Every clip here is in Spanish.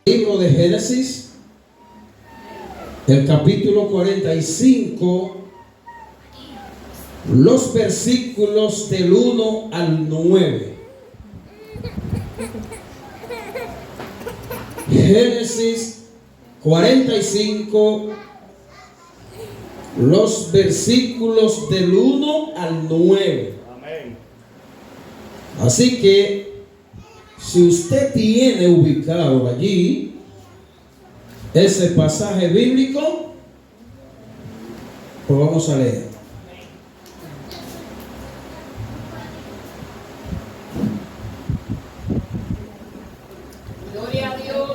Libro de Génesis, el capítulo 45, los versículos del 1 al 9. Génesis 45, los versículos del 1 al 9. Amén. Así que si usted tiene ubicado allí ese pasaje bíblico, pues vamos a leer. Gloria a Dios.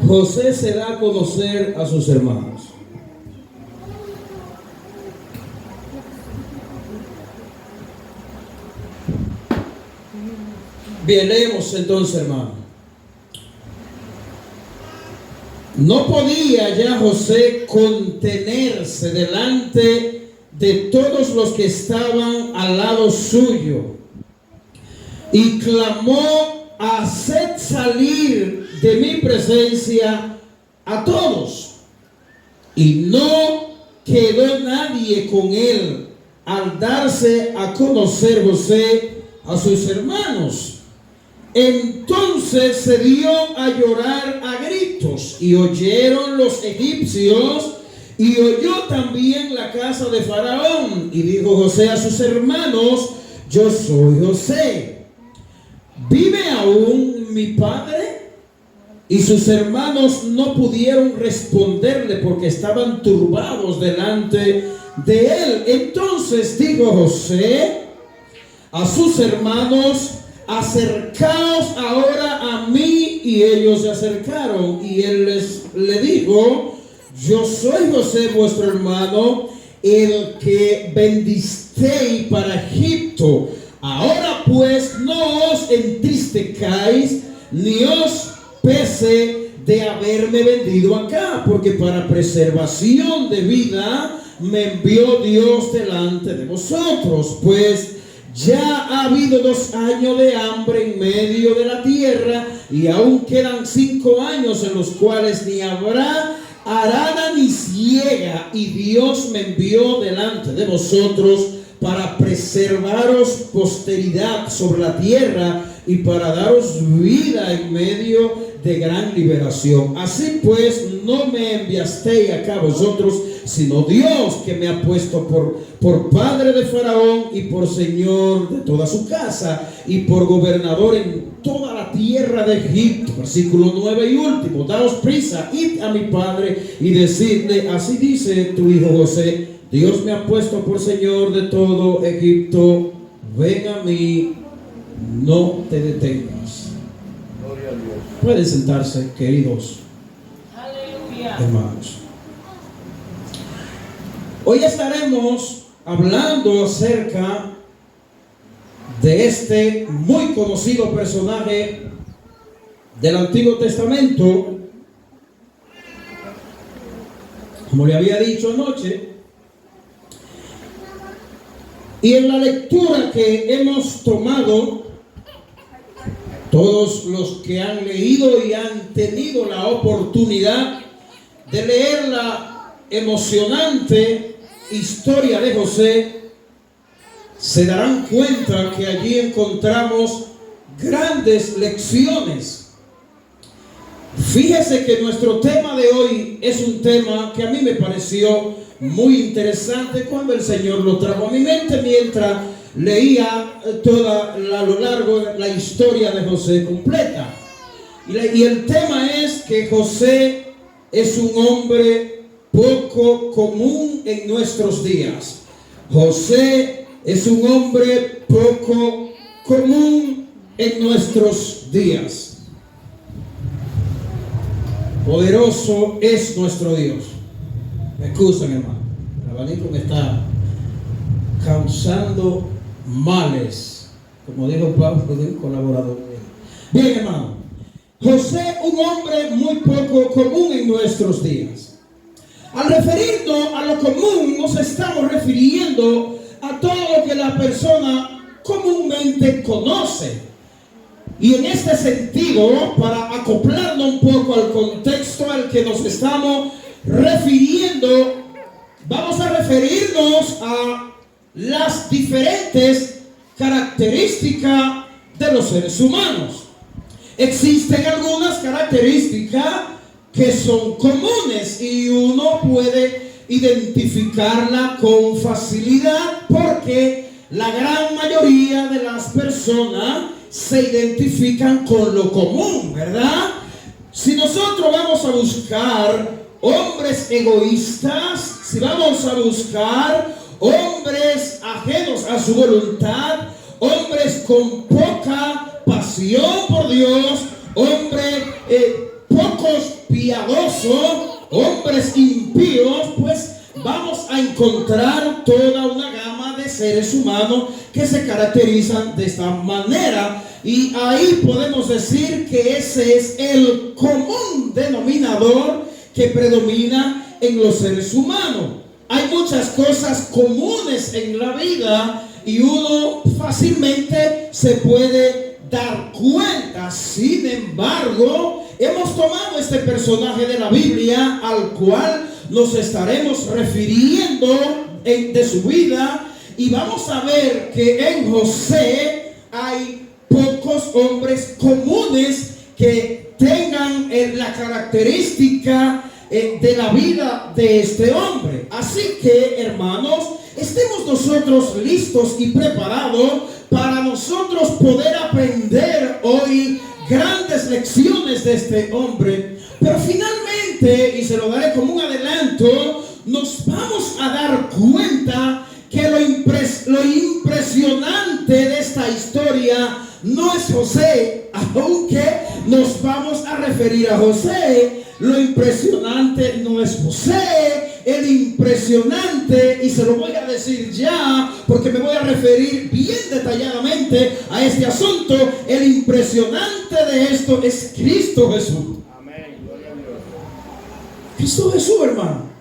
José se da a conocer a sus hermanos. Bien, leemos entonces, hermano. No podía ya José contenerse delante de todos los que estaban al lado suyo, y clamó: haced salir de mi presencia a todos. Y no quedó nadie con él al darse a conocer José a sus hermanos. Entonces se dio a llorar a gritos, y oyeron los egipcios, y oyó también la casa de Faraón. Y dijo José a sus hermanos: yo soy José, ¿vive aún mi padre? Y sus hermanos no pudieron responderle, porque estaban turbados delante de él. Entonces dijo José a sus hermanos: acercaos ahora a mí. Y ellos se acercaron, y él le dijo: yo soy José vuestro hermano, el que vendisteis para Egipto. Ahora pues no os entristezcáis, ni os pese de haberme vendido acá, porque para preservación de vida me envió Dios delante de vosotros. Pues ya ha habido 2 años de hambre en medio de la tierra, y aún quedan 5 años en los cuales ni habrá arada ni siega, y Dios me envió delante de vosotros para preservaros posteridad sobre la tierra, y para daros vida en medio de gran liberación. Así pues, no me enviasteis acá vosotros, sino Dios, que me ha puesto por padre de Faraón, y por señor de toda su casa, y por gobernador en toda la tierra de Egipto. Versículo 9 y último: daos prisa, id a mi padre y decidle: así dice tu hijo José, Dios me ha puesto por señor de todo Egipto, ven a mí, no te detengas. Gloria a Dios. Pueden sentarse, queridos Aleluya. hermanos. Hoy estaremos hablando acerca de este muy conocido personaje del Antiguo Testamento. Como le había dicho anoche, y en la lectura que hemos tomado, todos los que han leído y han tenido la oportunidad de leer la emocionante historia de José, se darán cuenta que allí encontramos grandes lecciones. Fíjese que nuestro tema de hoy es un tema que a mí me pareció muy interesante cuando el Señor lo trajo a mi mente mientras leía a lo largo de la historia de José completa. Y el tema es que José es un hombre poco común en nuestros días. José es un hombre poco común en nuestros días. Poderoso es nuestro Dios. Me excusan, hermano, el abanico me está causando males, como dijo Pablo, un colaborador. Bien, hermano, José, un hombre muy poco común en nuestros días. Al referirnos a lo común, nos estamos refiriendo a todo lo que la persona comúnmente conoce. Y en este sentido, para acoplarnos un poco al contexto al que nos estamos refiriendo, vamos a referirnos a las diferentes características de los seres humanos. Existen algunas características que son comunes y uno puede identificarla con facilidad porque la gran mayoría de las personas se identifican con lo común, ¿verdad? Si nosotros vamos a buscar hombres egoístas, si vamos a buscar hombres ajenos a su voluntad, hombres con poca pasión por Dios, hombres pocos piadosos, hombres impíos, pues vamos a encontrar toda una gama de seres humanos que se caracterizan de esta manera. Y ahí podemos decir que ese es el común denominador que predomina en los seres humanos. Hay muchas cosas comunes en la vida y uno fácilmente se puede dar cuenta. Sin embargo, hemos tomado este personaje de la Biblia al cual nos estaremos refiriendo de su vida y vamos a ver que en José hay pocos hombres comunes que tengan la característica de la vida de este hombre. Así que, hermanos, estemos nosotros listos y preparados para nosotros poder aprender hoy grandes lecciones de este hombre. Pero finalmente, y se lo daré como un adelanto, nos vamos a dar cuenta que lo impresionante de esta historia no es José, aunque nos vamos a referir a José. Lo impresionante no es José, el impresionante, y se lo voy a decir ya, porque me voy a referir bien detalladamente a este asunto. El impresionante de esto es Cristo Jesús. Amén, gloria a Dios. Cristo Jesús, hermano.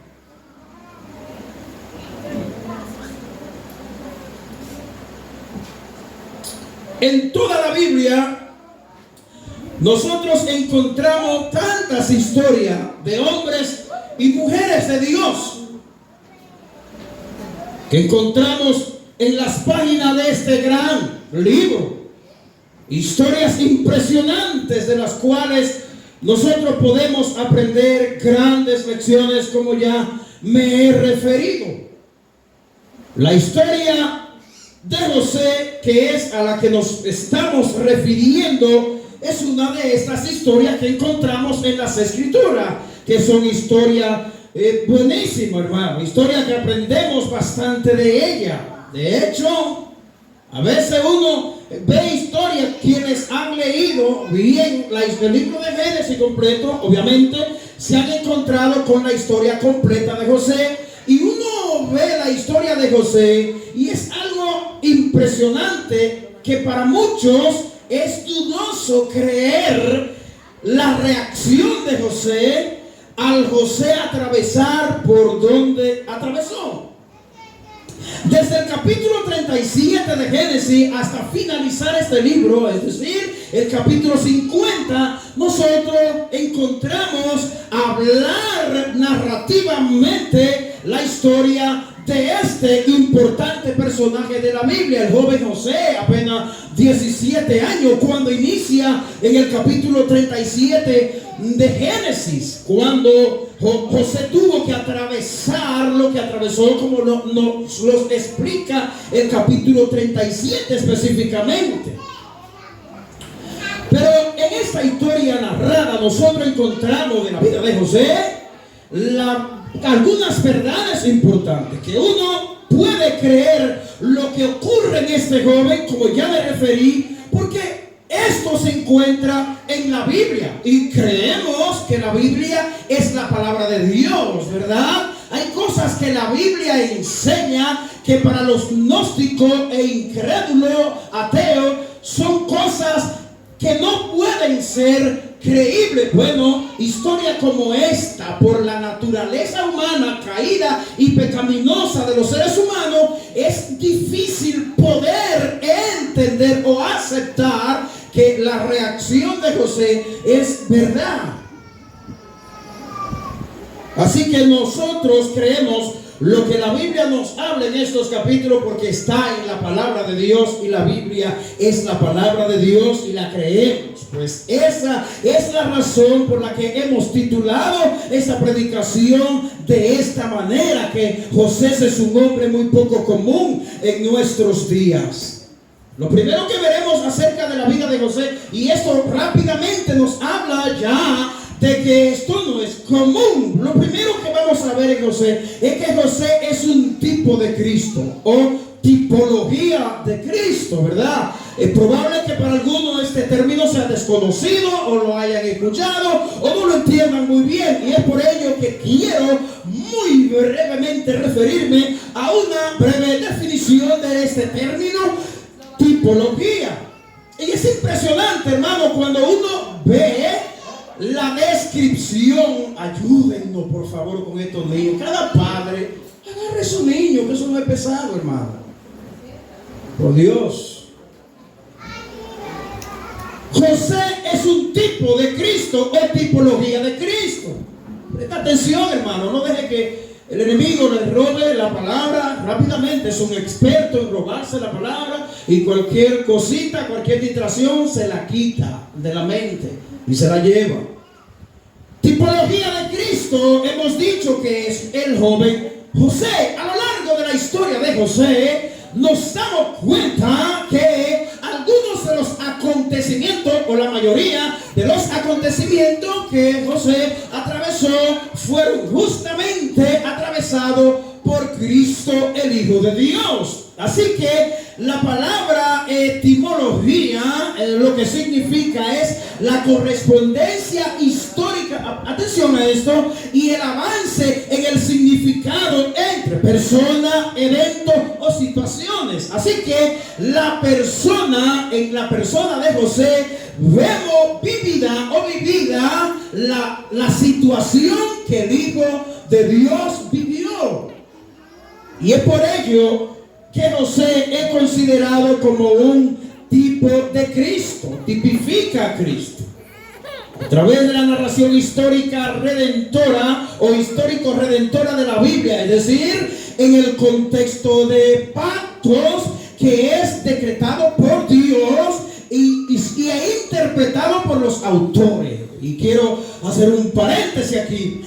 En toda la Biblia nosotros encontramos tantas historias de hombres y mujeres de Dios que encontramos en las páginas de este gran libro. Historias impresionantes de las cuales nosotros podemos aprender grandes lecciones, como ya me he referido. La historia de José, que es a la que nos estamos refiriendo, es una de estas historias que encontramos en las Escrituras, que son historias buenísimas, hermano, historias que aprendemos bastante de ella. De hecho, a veces uno ve historias, quienes han leído bien el libro de Génesis completo, obviamente, se han encontrado con la historia completa de José, y uno ve la historia de José, y es algo impresionante que para muchos es dudoso creer la reacción de José al José atravesar por donde atravesó. Desde el capítulo 37 de Génesis hasta finalizar este libro, es decir, el capítulo 50, nosotros encontramos hablar narrativamente la historia de este importante personaje de la Biblia, el joven José, apenas 17 años, cuando inicia en el capítulo 37 de Génesis, cuando José tuvo que atravesar lo que atravesó, como nos lo explica el capítulo 37 específicamente. Pero en esta historia narrada nosotros encontramos de la vida de José algunas verdades importantes que uno puede creer lo que ocurre en este joven, como ya me referí, porque esto se encuentra en la Biblia y creemos que la Biblia es la palabra de Dios, ¿verdad? Hay cosas que la Biblia enseña que para los gnósticos e incrédulos, ateos, son cosas que no pueden ser creíbles. Bueno, historia como esta, por la naturaleza humana caída y pecaminosa de los seres humanos, es difícil poder entender o aceptar que la reacción de José es verdad. Así que nosotros creemos lo que la Biblia nos habla en estos capítulos, porque está en la palabra de Dios, y la Biblia es la palabra de Dios y la creemos. Pues esa es la razón por la que hemos titulado esta predicación de esta manera, que José es un hombre muy poco común en nuestros días. Lo primero que veremos acerca de la vida de José, y esto rápidamente nos habla ya de que esto no es común. Lo primero que vamos a ver en José es que José es un tipo de Cristo, o tipología de Cristo, ¿verdad? Es probable que para algunos este término sea desconocido, o lo hayan escuchado, o no lo entiendan muy bien, y es por ello que quiero muy brevemente referirme a una breve definición de este término, tipología. Y es impresionante, hermano, cuando uno ve la descripción. Ayúdennos por favor con estos niños. Cada padre agarre a su niño, que eso no es pesado, hermano. Por Dios. José es un tipo de Cristo, o tipología de Cristo. Presta atención, hermano, no deje que el enemigo le robe la palabra rápidamente. Es un experto en robarse la palabra, y cualquier cosita, cualquier distracción se la quita de la mente y se la lleva. Tipología de Cristo, hemos dicho que es el joven José. A lo largo de la historia de José, nos damos cuenta que algunos de los acontecimientos, o la mayoría de los acontecimientos que José atravesó, fueron justamente atravesados por Cristo, el Hijo de Dios. Así que la palabra etimología, lo que significa es la correspondencia histórica, atención a esto, y el avance en el significado entre persona, evento o situaciones. Así que la persona, en la persona de José, vemos vivida la situación que el Hijo de Dios vivió. Y es por ello que José es considerado como un tipo de Cristo, tipifica a Cristo. A través de la narración histórica redentora, o histórico-redentora de la Biblia, es decir, en el contexto de pactos que es decretado por Dios y es interpretado por los autores. Y quiero hacer un paréntesis aquí.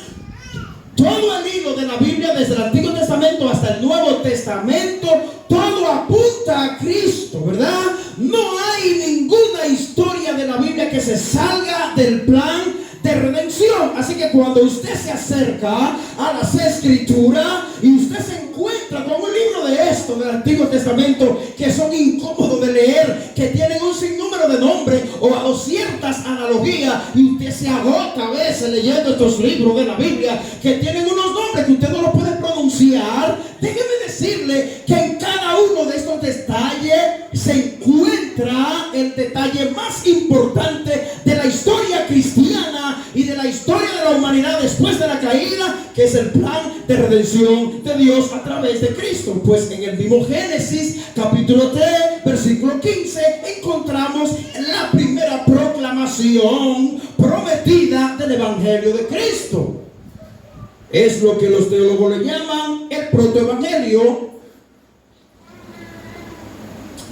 Todo el hilo de la Biblia, desde el Antiguo Testamento hasta el Nuevo Testamento, todo apunta a Cristo, ¿verdad? No hay ninguna historia de la Biblia que se salga del plan de redención. Así que cuando usted se acerca a las Escrituras y usted se encuentra con un libro de esto del Antiguo Testamento que son incómodos de leer, que tienen un sinnúmero de nombres o ciertas analogías, y usted se agota a veces leyendo estos libros de la Biblia que tienen unos nombres que usted no los puede pronunciar, déjeme decirle que en cada uno de estos detalles se encuentra el detalle más importante de la historia cristiana y de la historia de la humanidad después de la caída, que es el plan de redención de Dios a través de Cristo. Pues en el mismo Génesis capítulo 3 versículo 15 encontramos la primera proclamación prometida del Evangelio de Cristo. Es lo que los teólogos le llaman el protoevangelio.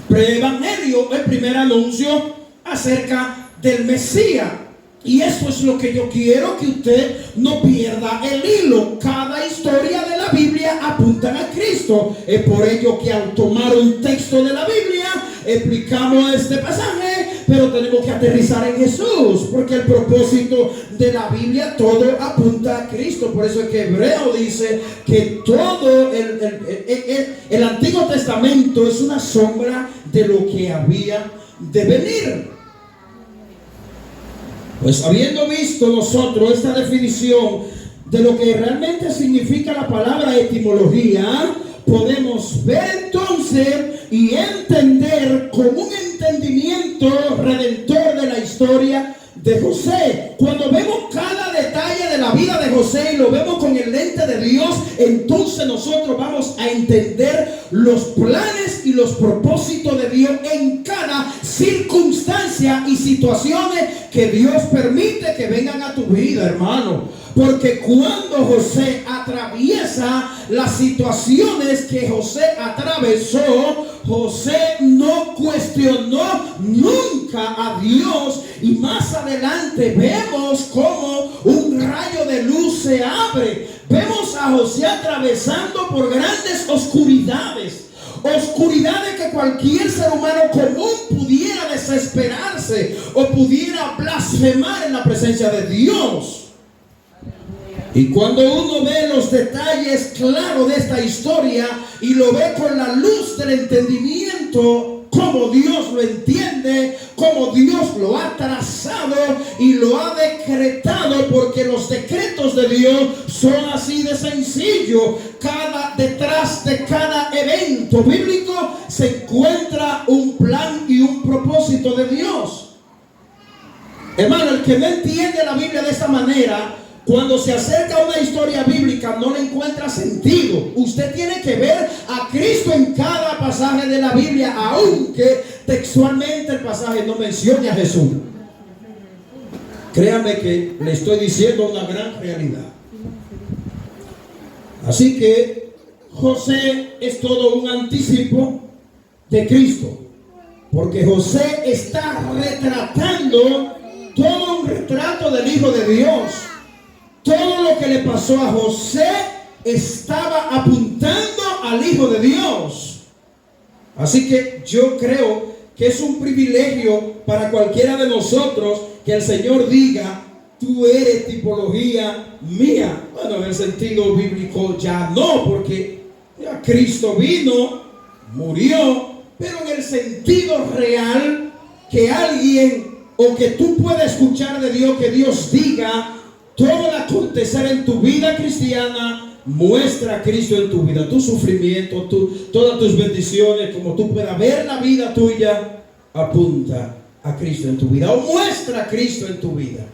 Preevangelio, el primer anuncio acerca del Mesías. Y eso es lo que yo quiero, que usted no pierda el hilo. Cada historia de la Biblia apunta a Cristo. Es por ello que al tomar un texto de la Biblia, explicamos este pasaje, pero tenemos que aterrizar en Jesús, porque el propósito de la Biblia, todo apunta a Cristo. Por eso es que Hebreo dice que todo el Antiguo Testamento es una sombra de lo que había de venir. Pues habiendo visto nosotros esta definición de lo que realmente significa la palabra etimología, podemos ver entonces y entender con un entendimiento redentor de la historia de José. Cuando vemos cada detalle de la vida de José, José y lo vemos con el lente de Dios, entonces nosotros vamos a entender los planes y los propósitos de Dios en cada circunstancia y situaciones que Dios permite que vengan a tu vida, hermano. Porque cuando José atraviesa las situaciones que José atravesó, José no cuestionó nunca a Dios. Y más adelante vemos como un rayo de luz se abre. Vemos a José atravesando por grandes oscuridades. Oscuridades que cualquier ser humano común pudiera desesperarse o pudiera blasfemar en la presencia de Dios. Y cuando uno ve los detalles claros de esta historia y lo ve con la luz del entendimiento, como Dios lo entiende, como Dios lo ha trazado y lo ha decretado, porque los decretos de Dios son así de sencillo. Detrás de cada evento bíblico se encuentra un plan y un propósito de Dios. Hermano, el que no entiende la Biblia de esta manera, cuando se acerca a una historia bíblica no le encuentra sentido. Usted tiene que ver a Cristo en cada pasaje de la Biblia, aunque textualmente el pasaje no mencione a Jesús. Créame que le estoy diciendo una gran realidad. Así que José es todo un anticipo de Cristo, porque José está retratando todo un retrato del Hijo de Dios. Todo lo que le pasó a José estaba apuntando al Hijo de Dios. Así que yo creo que es un privilegio para cualquiera de nosotros que el Señor diga: tú eres tipología mía. Bueno, en el sentido bíblico ya no, porque ya Cristo vino, murió, pero en el sentido real, que alguien o que tú puedas escuchar de Dios, que Dios diga: todo el acontecer en tu vida cristiana muestra a Cristo en tu vida, tu sufrimiento, todas tus bendiciones, como tú puedas ver la vida tuya, apunta a Cristo en tu vida o muestra a Cristo en tu vida.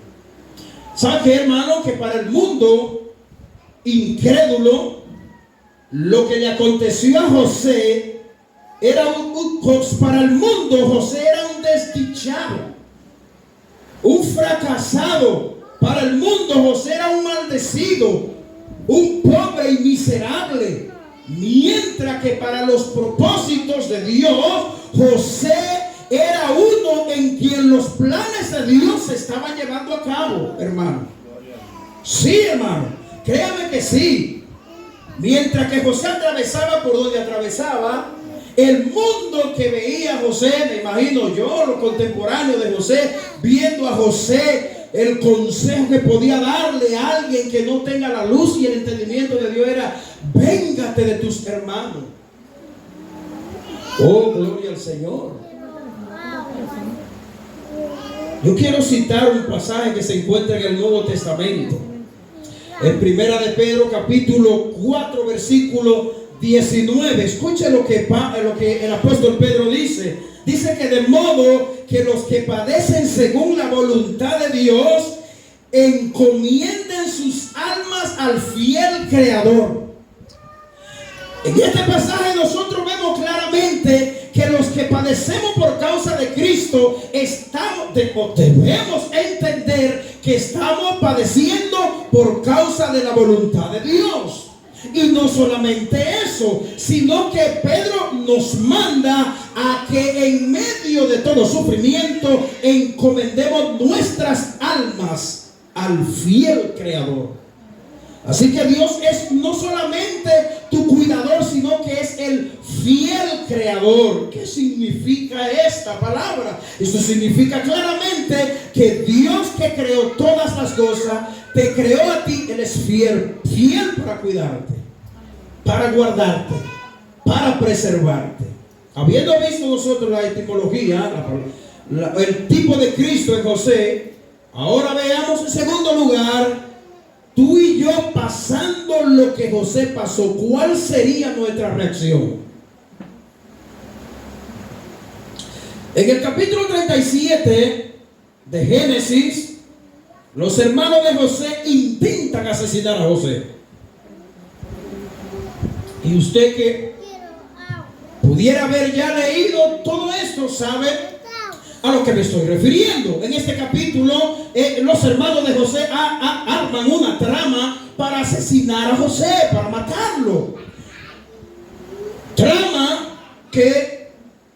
¿Sabe qué, hermano? Que para el mundo incrédulo, lo que le aconteció a José era para el mundo José era un desdichado, un fracasado. Para el mundo José era un maldecido, un pobre y miserable. Mientras que para los propósitos de Dios, José era uno en quien los planes de Dios se estaban llevando a cabo, hermano. Sí, hermano, créame que sí. Mientras que José atravesaba por donde atravesaba, el mundo que veía a José, me imagino yo, los contemporáneos de José, viendo a José, el consejo que podía darle a alguien que no tenga la luz y el entendimiento de Dios era: véngate de tus hermanos. Oh, gloria al Señor. Yo quiero citar un pasaje que se encuentra en el Nuevo Testamento, en Primera de Pedro capítulo 4 versículo 19. Escuche lo que el apóstol Pedro dice. Dice que de modo que los que padecen según la voluntad de Dios encomienden sus almas al fiel Creador. En este pasaje nosotros vemos claramente que los que padecemos por causa de Cristo debemos entender que estamos padeciendo por causa de la voluntad de Dios. Y no solamente eso, sino que Pedro nos manda a que en medio de todo sufrimiento encomendemos nuestras almas al fiel Creador. Así que Dios es no solamente tu cuidador, sino que es el fiel Creador. ¿Qué significa esta palabra? Esto significa claramente que Dios, que creó todas las cosas, te creó a ti. Él es fiel para cuidarte, para guardarte, para preservarte. Habiendo visto nosotros la etimología, el tipo de Cristo en José, ahora veamos en segundo lugar, tú y yo pasando lo que José pasó, ¿cuál sería nuestra reacción? En el capítulo 37 de Génesis, Los hermanos de José intentan asesinar a José. Y usted que pudiera haber ya leído todo esto, sabe a lo que me estoy refiriendo. En este capítulo, los hermanos de José arman una trama para asesinar a José, para matarlo. Trama que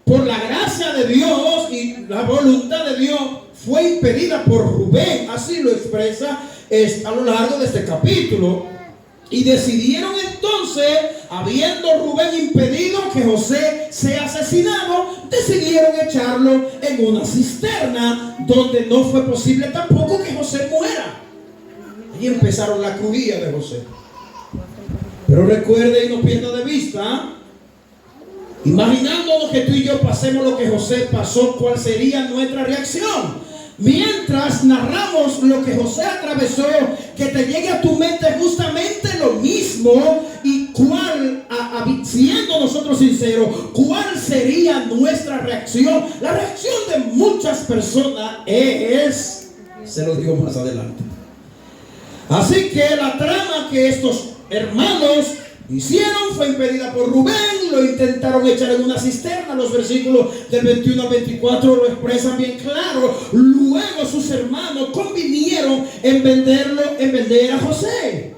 por la gracia de Dios y la voluntad de Dios fue impedida por Rubén. Así lo expresa a lo largo de este capítulo. Y decidieron entonces, habiendo Rubén impedido que José sea asesinado, decidieron echarlo en una cisterna donde no fue posible tampoco que José muera. Y empezaron la crujía de José. Pero recuerde y no pierda de vista, imaginándonos que tú y yo pasemos lo que José pasó, ¿cuál sería nuestra reacción? Mientras narramos lo que José atravesó, que te llegue a tu mente justamente lo mismo. Y cuál, siendo nosotros sinceros, ¿cuál sería nuestra reacción? La reacción de muchas personas se lo digo más adelante. Así que la trama que estos hermanos hicieron fue impedida por Rubén. Lo intentaron echar en una cisterna. Los versículos del 21 al 24 lo expresan bien claro. Luego sus hermanos convinieron en vender a José.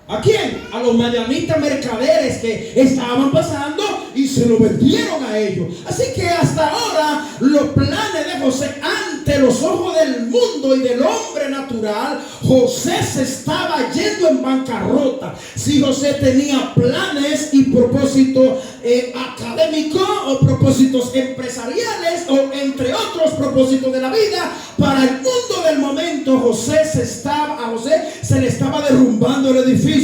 ¿A quién? A los madianitas mercaderes que estaban pasando y se lo vendieron a ellos. Así que hasta ahora los planes de José ante los ojos del mundo y del hombre natural, José se estaba yendo en bancarrota. Si José tenía planes y propósitos académicos o propósitos empresariales o entre otros propósitos de la vida, para el mundo del momento a José se le estaba derrumbando el edificio.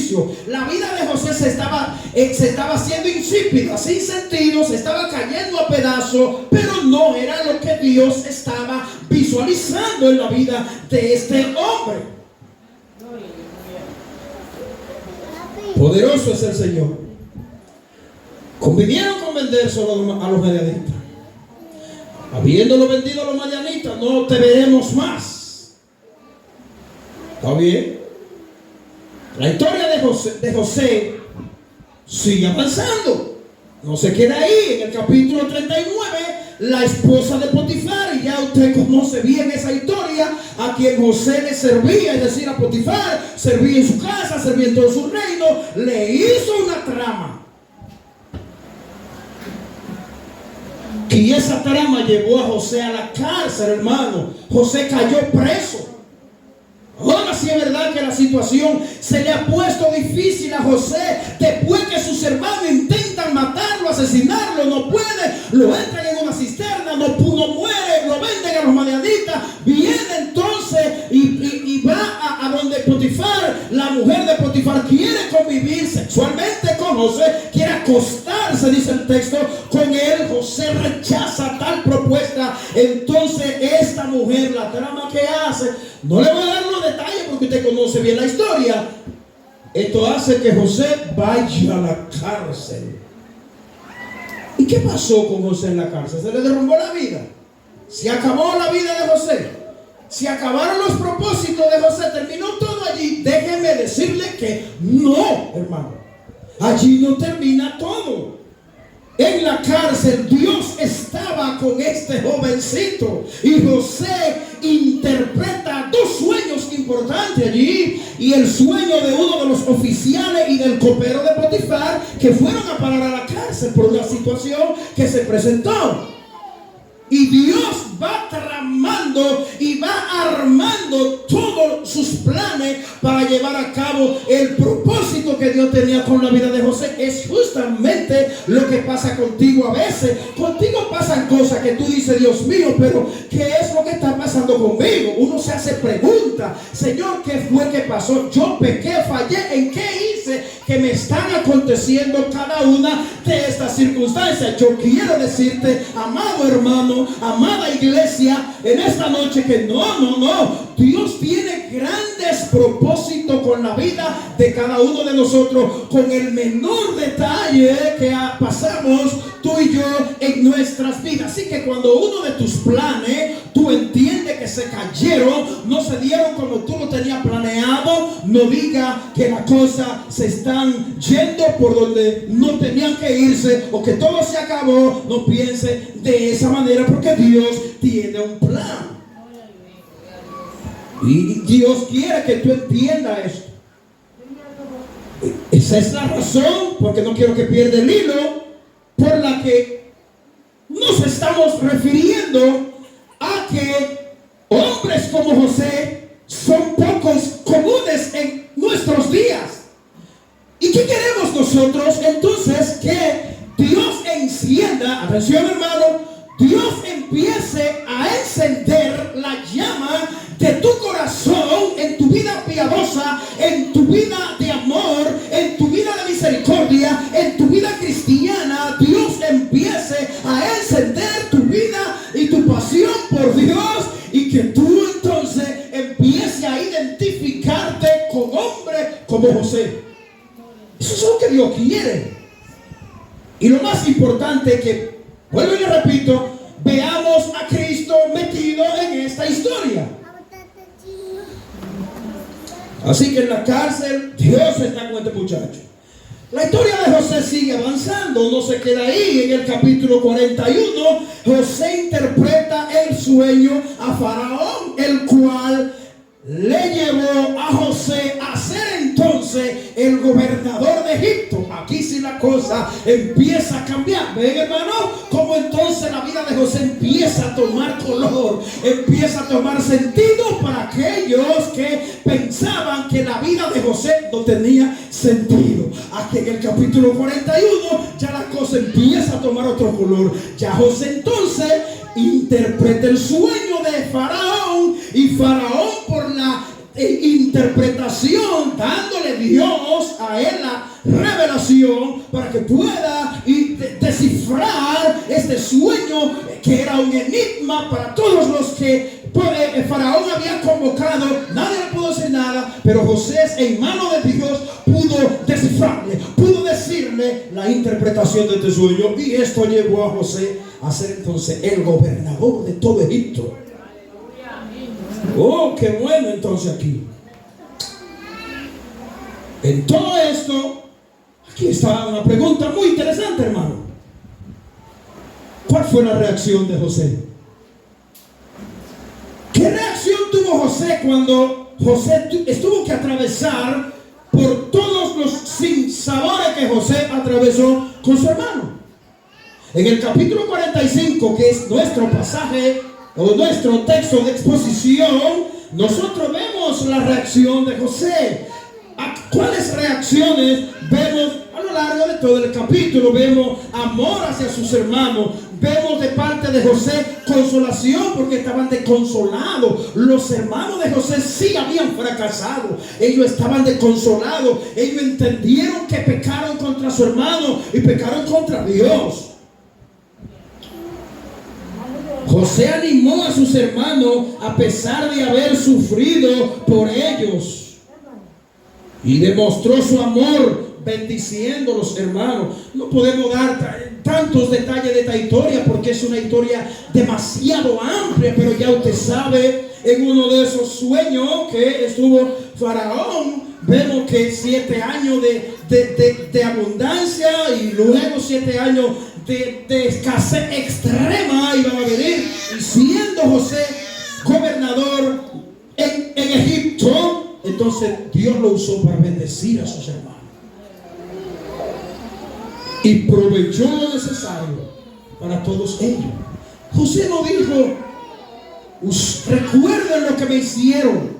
La vida de José se estaba haciendo insípida, sin sentido, se estaba cayendo a pedazos, pero no era lo que Dios estaba visualizando en la vida de este hombre. Poderoso es el Señor. Convinieron con vender solo a los madianitas. Habiéndolo vendido a los madianitas, no te veremos más. ¿Está bien? La historia de José sigue avanzando. No se queda ahí. En el capítulo 39, la esposa de Potifar, y ya usted conoce bien esa historia, a quien José le servía, es decir, a Potifar, servía en su casa, servía en todo su reino, le hizo una trama. Y esa trama llevó a José a la cárcel, hermano. José cayó preso. Ahora sí es verdad que la situación se le ha puesto difícil a José después que sus hermanos intentan matarlo, asesinarlo, no puede, lo entran en una cisterna, no muere, lo venden a los madianitas. Viene entonces y va a donde Potifar. La mujer de Potifar quiere convivir sexualmente con José, quiere acostarse, dice el texto, con él. José rechaza tal propuesta. Entonces esta mujer, la trama que hace, no le voy a dar los detalles porque usted conoce bien la historia. Esto hace que José vaya a la cárcel. ¿Y qué pasó con José en la cárcel? ¿Se le derrumbó la vida? ¿Se acabó la vida de José? ¿Se acabaron los propósitos de José? ¿Terminó todo allí? Déjeme decirle que no, hermano. Allí no termina todo. En la cárcel Dios estaba con este jovencito y José interpreta dos sueños importantes allí, y el sueño de uno de los oficiales y del copero de Potifar, que fueron a parar a la cárcel por una situación que se presentó. Y Dios va tramando y va armando todos sus planes para llevar a cabo el propósito que Dios tenía con la vida de José. Es justamente lo que pasa contigo a veces. Contigo pasan cosas que tú dices, Dios mío, pero ¿qué es lo que está pasando conmigo? Uno se hace preguntas. Señor, ¿qué fue que pasó? Yo pequé, fallé, ¿en qué hice que me están aconteciendo cada una de estas circunstancias? Yo quiero decirte, amado hermano, amada iglesia, en esta noche, que no, Dios tiene grandes propósitos con la vida de cada uno de nosotros, con el menor detalle que pasamos tú y yo en nuestras vidas. Así que cuando uno de tus planes, tú entiendes que se cayeron, no se dieron como tú lo tenías planeado, no diga que las cosas se están yendo por donde no tenían que irse, o que todo se acabó. No piense de esa manera, porque Dios tiene un plan. Y Dios quiere que tú entiendas esto. Esa es la razón, porque no quiero que pierda el hilo, por la que nos estamos refiriendo a que hombres como José son pocos comunes en nuestros días. ¿Y qué queremos nosotros? Entonces, que Dios encienda, atención hermano, Dios empiece a encender la llama de tu corazón en tu vida piadosa, en tu vida de amor, en tu vida de misericordia, en tu vida cristiana. Dios empiece a encender tu vida y tu pasión por Dios, y que tú entonces empieces a identificarte con hombres como José. Eso es lo que Dios quiere. Y lo más importante es que, vuelvo y le repito, veamos a Cristo metido en esta historia. Así que en la cárcel Dios está con este muchacho. La historia de José sigue avanzando, no se queda ahí. En el capítulo 41, José interpreta el sueño a Faraón, el cual le llevó a José a ser entonces el gobernador de Egipto. Aquí sí la cosa empieza a cambiar. ¿Ven, hermano? Como entonces la vida de José empieza a tomar color, empieza a tomar sentido para aquellos que pensaban que la vida de José no tenía sentido. Aquí en el capítulo 41 ya la cosa empieza a tomar otro color. Ya José entonces interpreta el sueño de Faraón, y Faraón, por la interpretación, dándole Dios a él la revelación para que pueda descifrar este sueño, que era un enigma para todos los que Faraón había convocado. Nadie le pudo decir nada, pero José, en mano de Dios, pudo descifrarle, pudo decirle la interpretación de este sueño, y esto llevó a José a ser entonces el gobernador de todo Egipto. Oh, qué bueno. Entonces aquí, en todo esto, aquí está una pregunta muy interesante, hermano. ¿Cuál fue la reacción de José? ¿Qué reacción tuvo José cuando José tuvo que atravesar por todos los sinsabores que José atravesó con su hermano? En el capítulo 45, que es nuestro pasaje o nuestro texto de exposición, nosotros vemos la reacción de José. ¿Cuáles reacciones vemos a lo largo de todo el capítulo? Vemos amor hacia sus hermanos. Vemos de parte de José consolación, porque estaban desconsolados. Los hermanos de José sí habían fracasado. Ellos estaban desconsolados. Ellos entendieron que pecaron contra su hermano y pecaron contra Dios. José animó a sus hermanos a pesar de haber sufrido por ellos, y demostró su amor bendiciendo a los hermanos. No podemos dar tantos detalles de esta historia porque es una historia demasiado amplia, pero ya usted sabe, en uno de esos sueños que estuvo Faraón, vemos que 7 años de abundancia y luego 7 años de escasez extrema iban a venir. Y siendo José gobernador en Egipto, entonces Dios lo usó para bendecir a sus hermanos y proveyó lo necesario para todos ellos. José no dijo: recuerden lo que me hicieron,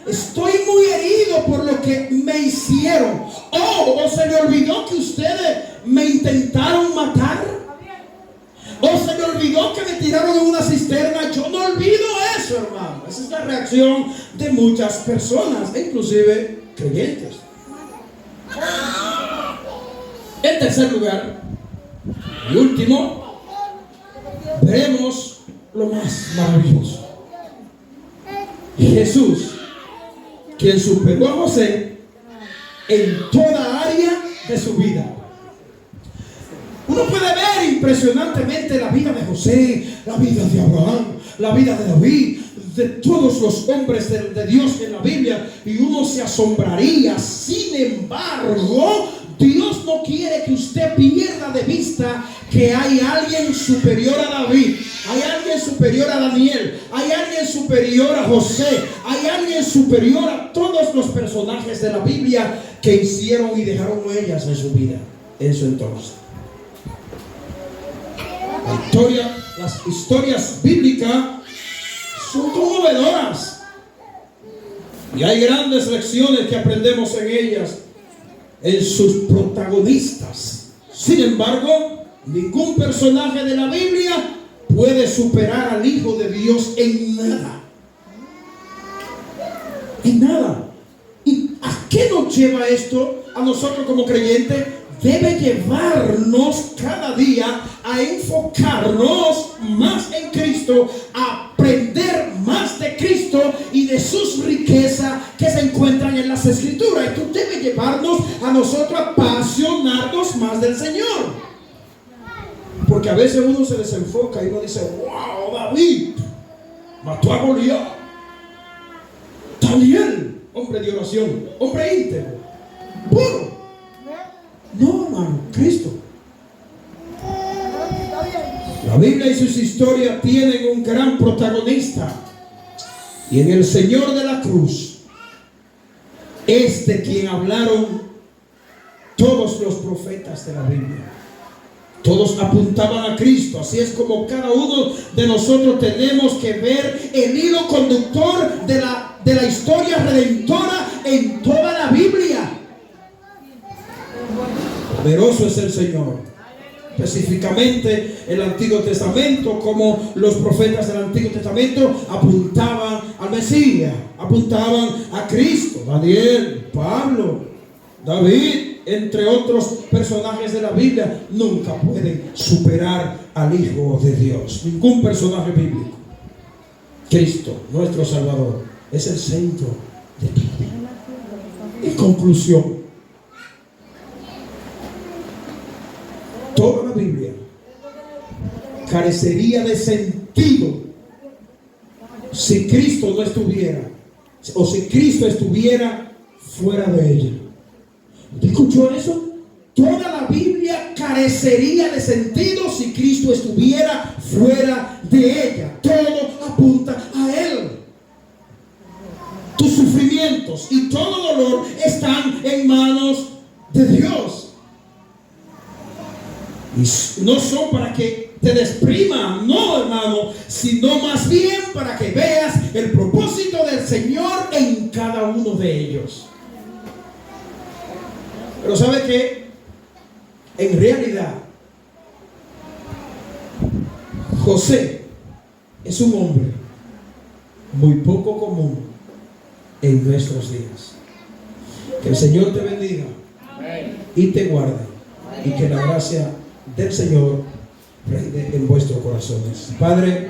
estoy muy herido por lo que me hicieron. ¿O se me olvidó que ustedes me intentaron matar? ¿O se me olvidó que me tiraron en una cisterna? Yo no olvido eso, hermano. Esa es la reacción de muchas personas, inclusive creyentes. En tercer lugar y último, veremos lo más maravilloso. Jesús, quien superó a José, en toda área de su vida. Uno puede ver impresionantemente la vida de José, la vida de Abraham, la vida de David, de todos los hombres de Dios en la Biblia, y uno se asombraría. Sin embargo, Dios no quiere que usted pierda de vista que hay alguien superior a David, hay alguien superior a Daniel, hay alguien superior a José, hay alguien superior a todos los personajes de la Biblia que hicieron y dejaron huellas en su vida, en su entorno. Las historias bíblicas son conmovedoras y hay grandes lecciones que aprendemos en ellas, en sus protagonistas. Sin embargo, ningún personaje de la Biblia puede superar al Hijo de Dios en nada. En nada. ¿Y a qué nos lleva esto a nosotros como creyentes? Debe llevarnos cada día a enfocarnos más en Cristo, a aprender más de Cristo y de sus riquezas que se encuentran en las Escrituras. Esto debe llevarnos a nosotros a apasionarnos más del Señor. Porque a veces uno se desenfoca y uno dice: wow, David mató a Goliat. Daniel, hombre de oración, hombre íntegro, puro. No, hermano, Cristo. La Biblia y sus historias tienen un gran protagonista, y en el Señor de la cruz es de quien hablaron todos los profetas de la Biblia. Todos apuntaban a Cristo. Así es como cada uno de nosotros tenemos que ver el hilo conductor de la historia redentora en toda la Biblia. Poderoso es el Señor. Específicamente el Antiguo Testamento, como los profetas del Antiguo Testamento apuntaban al Mesías, apuntaban a Cristo. Daniel, Pablo, David, entre otros personajes de la Biblia, nunca pueden superar al Hijo de Dios. Ningún personaje bíblico. Cristo, nuestro Salvador, es el centro de todo. En conclusión, toda la Biblia carecería de sentido si Cristo no estuviera, o si Cristo estuviera fuera de ella. ¿Escuchó eso? Toda la Biblia carecería de sentido si Cristo estuviera fuera de ella. Todo apunta a Él. Tus sufrimientos y todo dolor están en manos de Dios. Y no son para que te despriman, no, hermano, sino más bien para que veas el propósito del Señor en cada uno de ellos. Pero ¿sabe qué? En realidad, José es un hombre muy poco común en nuestros días. Que el Señor te bendiga y te guarde, y que la gracia del Señor reine en vuestros corazones. Padre,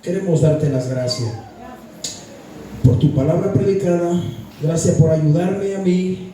queremos darte las gracias por tu palabra predicada. Gracias por ayudarme a mí